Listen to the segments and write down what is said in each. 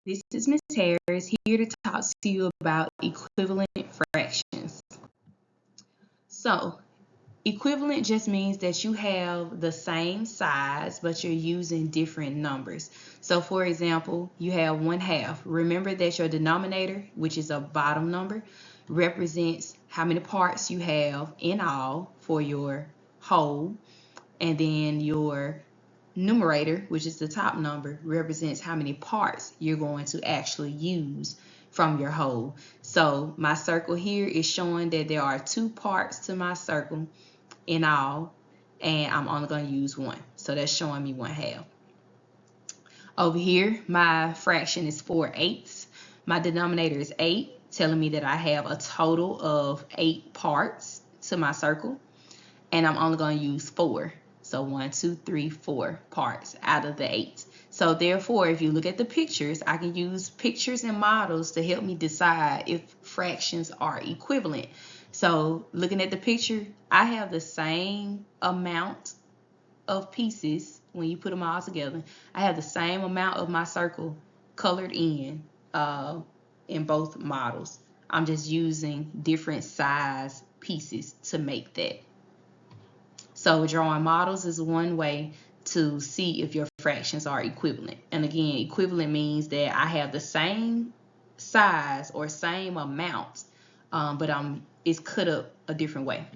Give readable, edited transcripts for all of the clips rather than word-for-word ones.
This is Miss Harris here to talk to you about equivalent fractions. So, equivalent just means that you have the same size, but you're using different numbers. So, for example, you have 1/2. Remember that your denominator, which is a bottom number, represents how many parts you have in all for your whole, and then your numerator, which is the top number, represents how many parts you're going to actually use from your whole. So my circle here is showing that there are 2 parts to my circle in all, and I'm only going to use 1. So that's showing me 1/2. Over here, my fraction is 4/8. My denominator is 8, telling me that I have a total of 8 parts to my circle, and I'm only going to use 4. So 1, 2, 3, 4 parts out of the 8. So therefore, if you look at the pictures, I can use pictures and models to help me decide if fractions are equivalent. So looking at the picture, I have the same amount of pieces when you put them all together. I have the same amount of my circle colored in both models. I'm just using different size pieces to make that. So drawing models is one way to see if your fractions are equivalent. And again, equivalent means that I have the same size or same amount, but it's cut up a different way.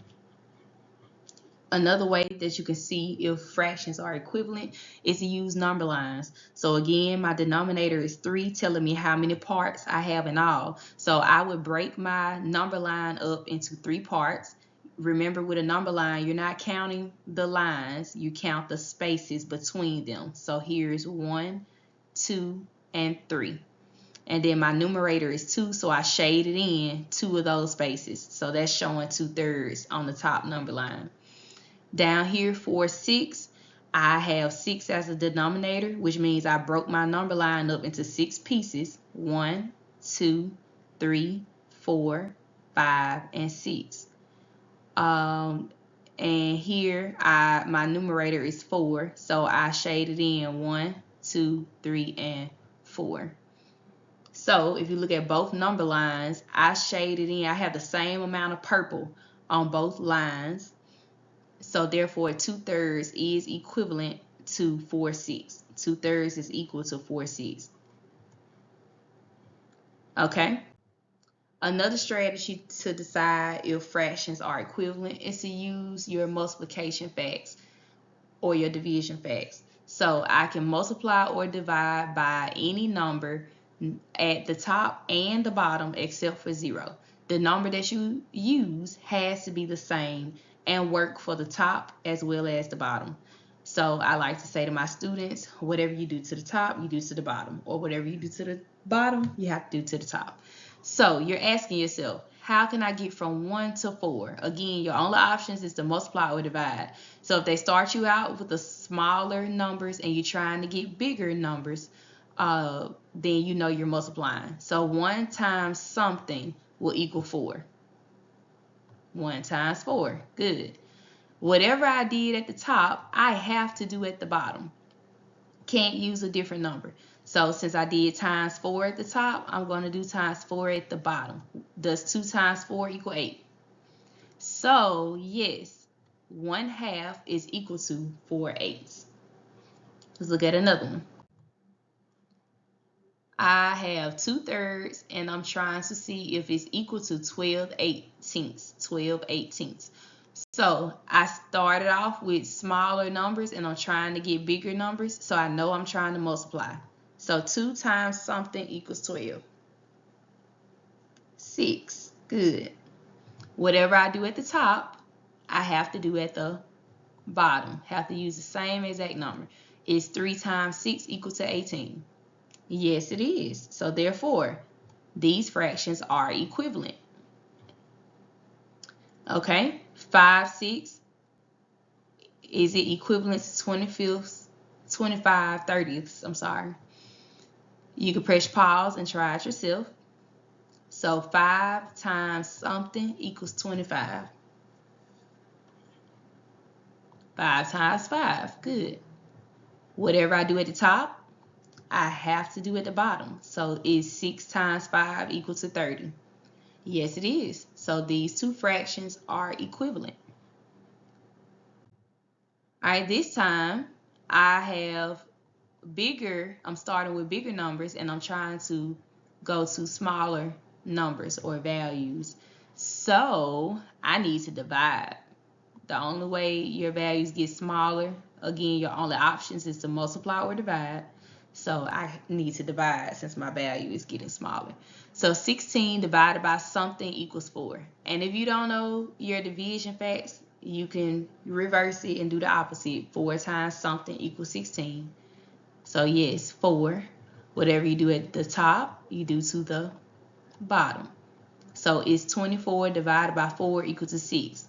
Another way that you can see if fractions are equivalent is to use number lines. So again, my denominator is 3, telling me how many parts I have in all. So I would break my number line up into 3 parts. Remember, with a number line, you're not counting the lines, you count the spaces between them. So here's 1, 2, and 3. And then my numerator is 2, so I shaded in 2 of those spaces. So that's showing 2/3 on the top number line. Down here for 6, I have 6 as a denominator, which means I broke my number line up into 6 pieces. 1, 2, 3, 4, 5, and 6. And here my numerator is 4, so I shaded in 1, 2, 3, and 4. So if you look at both number lines, I shaded in, I have the same amount of purple on both lines. So therefore 2/3 is equivalent to 4/6. 2/3 is equal to 4/6. Okay. Another strategy to decide if fractions are equivalent is to use your multiplication facts or your division facts. So I can multiply or divide by any number at the top and the bottom except for 0. The number that you use has to be the same and work for the top as well as the bottom. So I like to say to my students, whatever you do to the top, you do to the bottom, or whatever you do to the bottom, you have to do to the top. So you're asking yourself, how can I get from 1 to 4? Again, your only options is to multiply or divide. So if they start you out with the smaller numbers and you're trying to get bigger numbers, then you know you're multiplying. So 1 times something will equal 4. 1 times 4. Good. Whatever I did at the top, I have to do at the bottom. Can't use a different number. So since I did times 4 at the top, I'm going to do times 4 at the bottom. Does 2 times 4 equal 8? So yes, 1/2 is equal to 4/8. Let's look at another one. I have 2/3 and I'm trying to see if it's equal to 12/18. 12/18. So I started off with smaller numbers and I'm trying to get bigger numbers, so I know I'm trying to multiply. So 2 times something equals 12. 6. Good. Whatever I do at the top, I have to do at the bottom. Have to use the same exact number. Is 3 times 6 equal to 18? Yes, it is. So therefore, these fractions are equivalent. Okay, 5/6, is it equivalent to 25/30? I'm sorry. You can press pause and try it yourself. So 5 times something equals 25. 5 times 5. Good. Whatever I do at the top, I have to do at the bottom. So is 6 times 5 equal to 30? Yes, it is. So these two fractions are equivalent. All right, this time I have I'm starting with bigger numbers and I'm trying to go to smaller numbers or values. So I need to divide. The only way your values get smaller, again, your only options is to multiply or divide. So I need to divide since my value is getting smaller. So 16 divided by something equals 4. And if you don't know your division facts, you can reverse it and do the opposite. 4 times something equals 16. So yes, 4. Whatever you do at the top, you do to the bottom. So it's 24 divided by 4 equals to 6.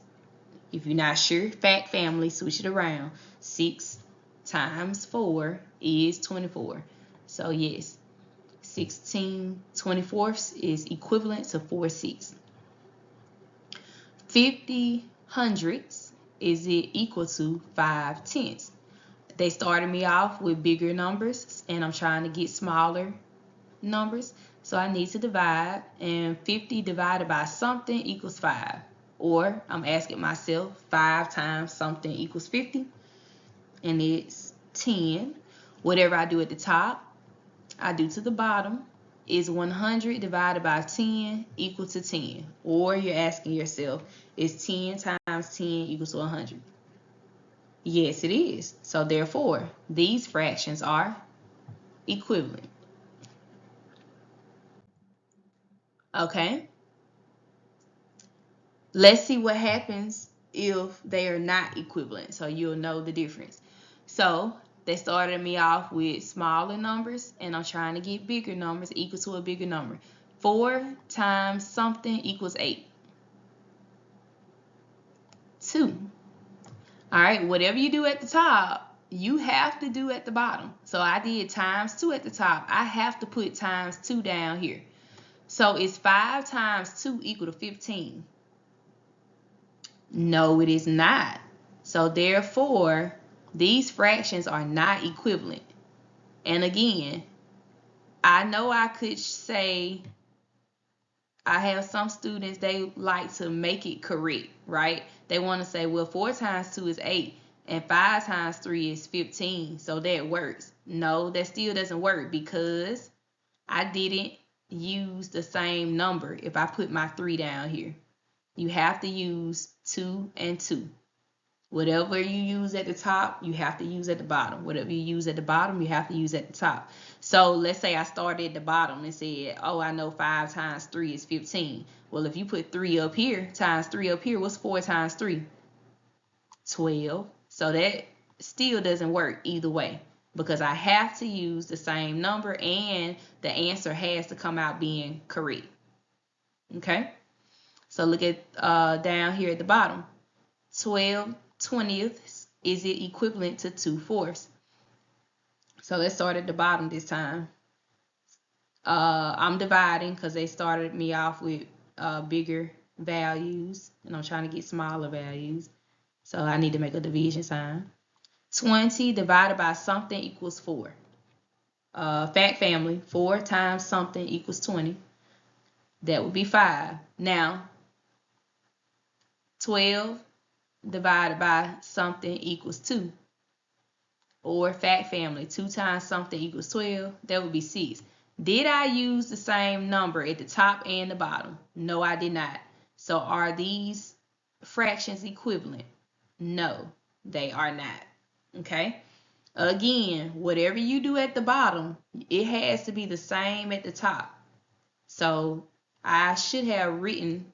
If you're not sure, fact family, switch it around. 6 times 4 is 24. So yes, 16/24 is equivalent to 4/6. 50 hundredths is it equal to 5/10. They started me off with bigger numbers and I'm trying to get smaller numbers. So I need to divide, and 50 divided by something equals 5. Or I'm asking myself, 5 times something equals 50, and it's 10. Whatever I do at the top, I do to the bottom. Is 100 divided by 10 equal to 10? Or you're asking yourself, is 10 times 10 equals to 100? Yes, it is. So therefore, these fractions are equivalent. Okay? Let's see what happens if they are not equivalent, so you'll know the difference. So they started me off with smaller numbers, and I'm trying to get bigger numbers equal to a bigger number. 4 times something equals 8. 2. All right, whatever you do at the top, you have to do at the bottom. So I did times 2 at the top. I have to put times 2 down here. So is 5 times 2 equal to 15? No, it is not. So therefore, these fractions are not equivalent. And again, I know I could say, I have some students, they like to make it correct, right? They want to say, well, 4 times 2 is 8 and 5 times 3 is 15. So that works. No, that still doesn't work because I didn't use the same number if I put my 3 down here. You have to use 2 and 2. Whatever you use at the top, you have to use at the bottom. Whatever you use at the bottom, you have to use at the top. So let's say I started at the bottom and said, oh, I know 5 times 3 is 15. Well, if you put 3 up here times 3 up here, what's 4 times 3? 12. So that still doesn't work either way because I have to use the same number and the answer has to come out being correct. Okay? So look at down here at the bottom. 12/20 is it equivalent to 2/4? So let's start at the bottom this time. I'm dividing because they started me off with bigger values and I'm trying to get smaller values. So I need to make a division sign. 20 divided by something equals 4. Fact family, 4 times something equals 20. That would be 5. Now, 12 divided by something equals 2. Or fact family, 2 times something equals 12. That would be 6. Did I use the same number at the top and the bottom? No, I did not. So are these fractions equivalent? No, they are not. Okay? Again, whatever you do at the bottom, it has to be the same at the top. So I should have written,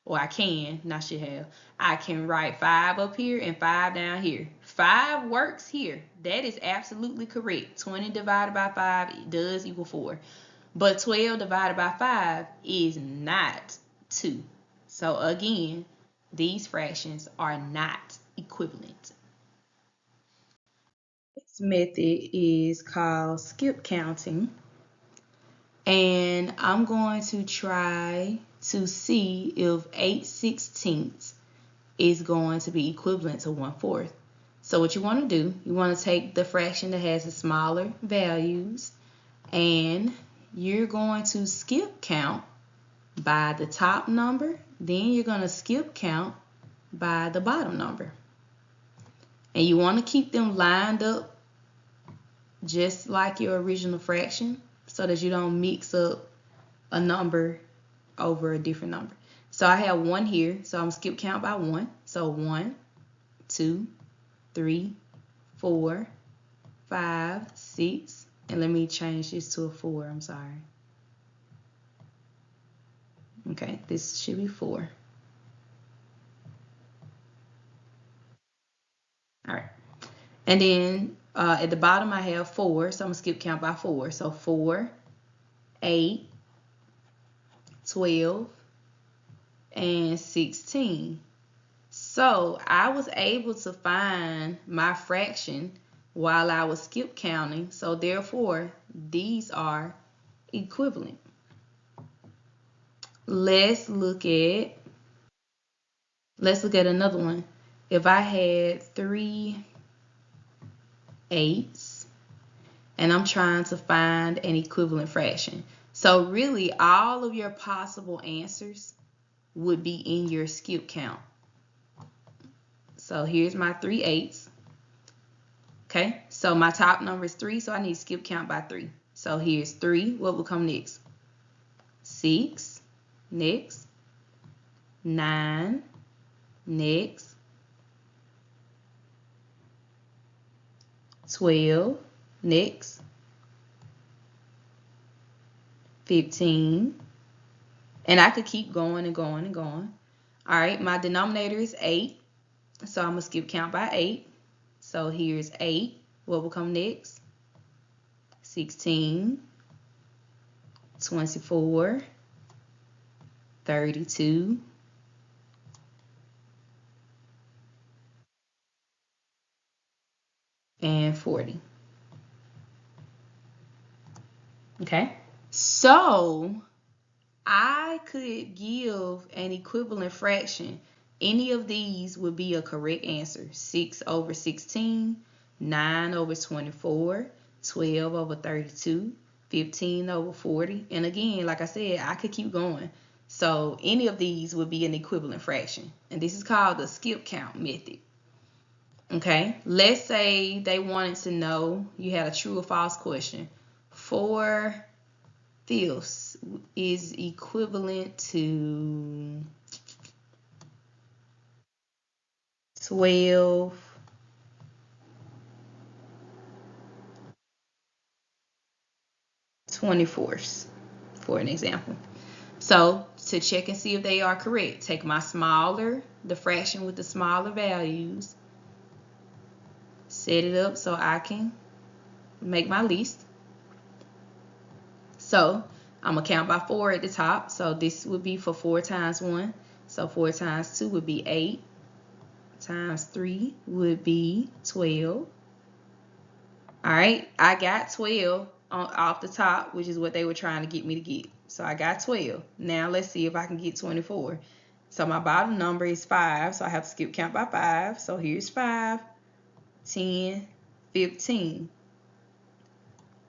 or I can, not should have, I can write 5 up here and 5 down here. 5 works here. That is absolutely correct. 20 divided by 5 does equal 4. But 12 divided by 5 is not 2. So again, these fractions are not equivalent. This method is called skip counting. And I'm going to try to see if 8/16 is going to be equivalent to 1/4. So what you want to do, you want to take the fraction that has the smaller values, and you're going to skip count by the top number, then you're going to skip count by the bottom number. And you want to keep them lined up just like your original fraction so that you don't mix up a number over a different number. So I have 1 here, so I'm going to skip count by 1. So 1, 2, 3, 4, 5, 6, and let me change this to a 4, I'm sorry. Okay, this should be 4. All right. And then at the bottom I have 4, so I'm going to skip count by 4. So 4, 8, 12, and 16. So I was able to find my fraction while I was skip counting. So therefore, these are equivalent. Let's look at another one. If I had 3 8s and I'm trying to find an equivalent fraction. So really all of your possible answers would be in your skip count. So here's my 3 8s. Okay, so my top number is 3, so I need to skip count by 3. So here's 3. What will come next? 6. Next. 9. Next. 12. Next. 15. And I could keep going and going and going. All right, my denominator is 8. So I'm going to skip count by 8. So here's 8. What will come next? 16. 24. 32. And 40. Okay, so I could give an equivalent fraction. Any of these would be a correct answer. 6 over 16, 9 over 24, 12 over 32, 15 over 40. And again, like I said, I could keep going. So any of these would be an equivalent fraction. And this is called the skip count method. Okay, let's say they wanted to know, you had a true or false question. 4 fifths is equivalent to 12 24ths, for an example. So to check and see if they are correct, take my smaller, the fraction with the smaller values, set it up so I can make my list. So I'm going to count by 4 at the top. So this would be for 4 times 1. So 4 times 2 would be 8. Times 3 would be 12. All right, I got 12 off the top, which is what they were trying to get me to get. So I got 12. Now let's see if I can get 24. So my bottom number is 5, so I have to skip count by 5. So here's 5, 10, 15.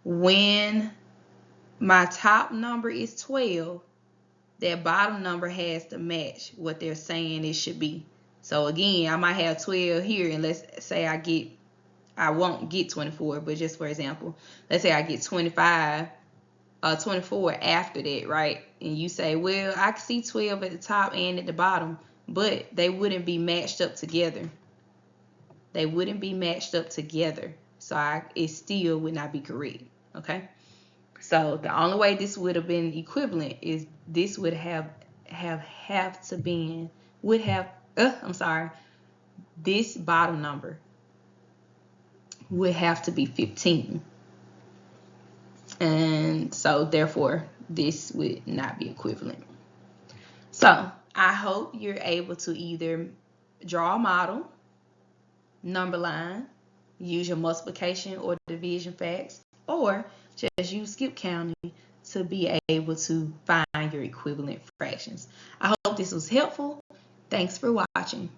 When my top number is 12, that bottom number has to match what they're saying it should be. So again, I might have 12 here, and let's say I won't get 24, but just for example, let's say I get 24 after that, right? And you say, well, I can see 12 at the top and at the bottom, but they wouldn't be matched up together. They wouldn't be matched up together. So it still would not be correct, okay? So the only way this would have been equivalent is this would this bottom number would have to be 15. And so therefore this would not be equivalent. So I hope you're able to either draw a model, number line, use your multiplication or division facts, or just use skip counting to be able to find your equivalent fractions. I hope this was helpful. Thanks for watching.